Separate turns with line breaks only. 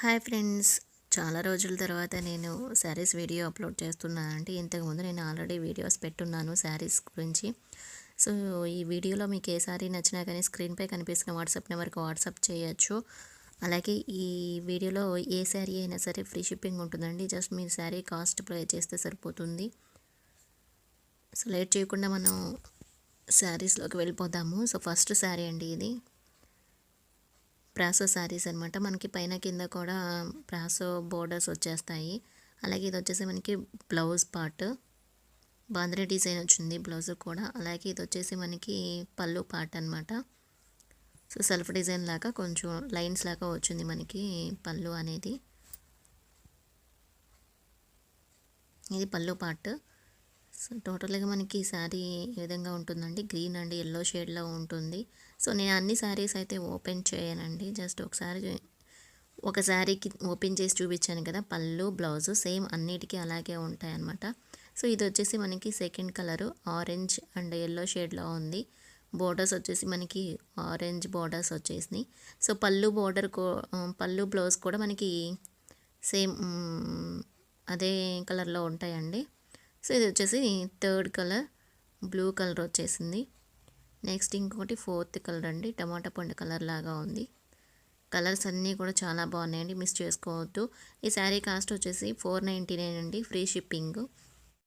Hi friends, చాలా రోజుల తర్వాత నేను శారీస్ వీడియో అప్లోడ్ చేస్తున్నానంటే ఇంతకుముందు నేను ఆల్రెడీ వీడియోస్ పెట్టున్నాను శారీస్ గురించి. సో ఈ వీడియోలో మీకు ఏ శారీ నచ్చినా కానీ స్క్రీన్పై కనిపిస్తున్న వాట్సాప్ నెంబర్కి వాట్సాప్ చేయొచ్చు. అలాగే ఈ వీడియోలో ఏ శారీ అయినా సరే ఫ్రీ షిప్పింగ్ ఉంటుందండి. జస్ట్ మీరు శారీ కాస్ట్ పే చేస్తే సరిపోతుంది. సో లేట్ చేయకుండా మనం శారీస్లోకి వెళ్ళిపోదాము. సో ఫస్ట్ శారీ అండి, ఇది ప్రాసో శారీస్ అనమాట. మనకి పైన కింద కూడా ప్రాసో బోర్డర్స్ వచ్చేస్తాయి. అలాగే ఇది వచ్చేసి మనకి బ్లౌజ్ పార్ట్, బాంద్రీ డిజైన్ వచ్చింది బ్లౌజ్ కూడా. అలాగే ఇది వచ్చేసి మనకి పళ్ళు పార్ట్ అనమాట. సో సెల్ఫ్ డిజైన్ లాగా కొంచెం లైన్స్ లాగా వచ్చింది మనకి పళ్ళు అనేది. ఇది పళ్ళు పార్ట్. సో టోటల్గా మనకి శారీ ఏ విధంగా ఉంటుందండి, గ్రీన్ అండ్ ఎల్లో షేడ్లో ఉంటుంది. సో నేను అన్ని శారీస్ అయితే ఓపెన్ చేయనండి, జస్ట్ ఒక శారీకి ఓపెన్ చేసి చూపించాను కదా. పళ్ళు బ్లౌజ్ సేమ్ అన్నిటికీ అలాగే ఉంటాయి అన్నమాట. సో ఇది వచ్చేసి మనకి second colour orange and yellow షేడ్లో ఉంది. బోర్డర్స్ వచ్చేసి మనకి ఆరెంజ్ బోర్డర్స్ వచ్చేసినాయి. సో పళ్ళు బ్లౌజ్ కూడా మనకి సేమ్ అదే కలర్లో ఉంటాయండి. సో ఇది వచ్చేసి థర్డ్ కలర్ బ్లూ కలర్ వచ్చేసింది. నెక్స్ట్ ఇంకొకటి ఫోర్త్ కలర్ అండి, టమాటా పండు కలర్ లాగా ఉంది. కలర్స్ అన్నీ కూడా చాలా బాగున్నాయండి, మిస్ చేసుకోవద్దు. ఈ శారీ కాస్ట్ వచ్చేసి 499 అండి, ఫ్రీ షిప్పింగ్.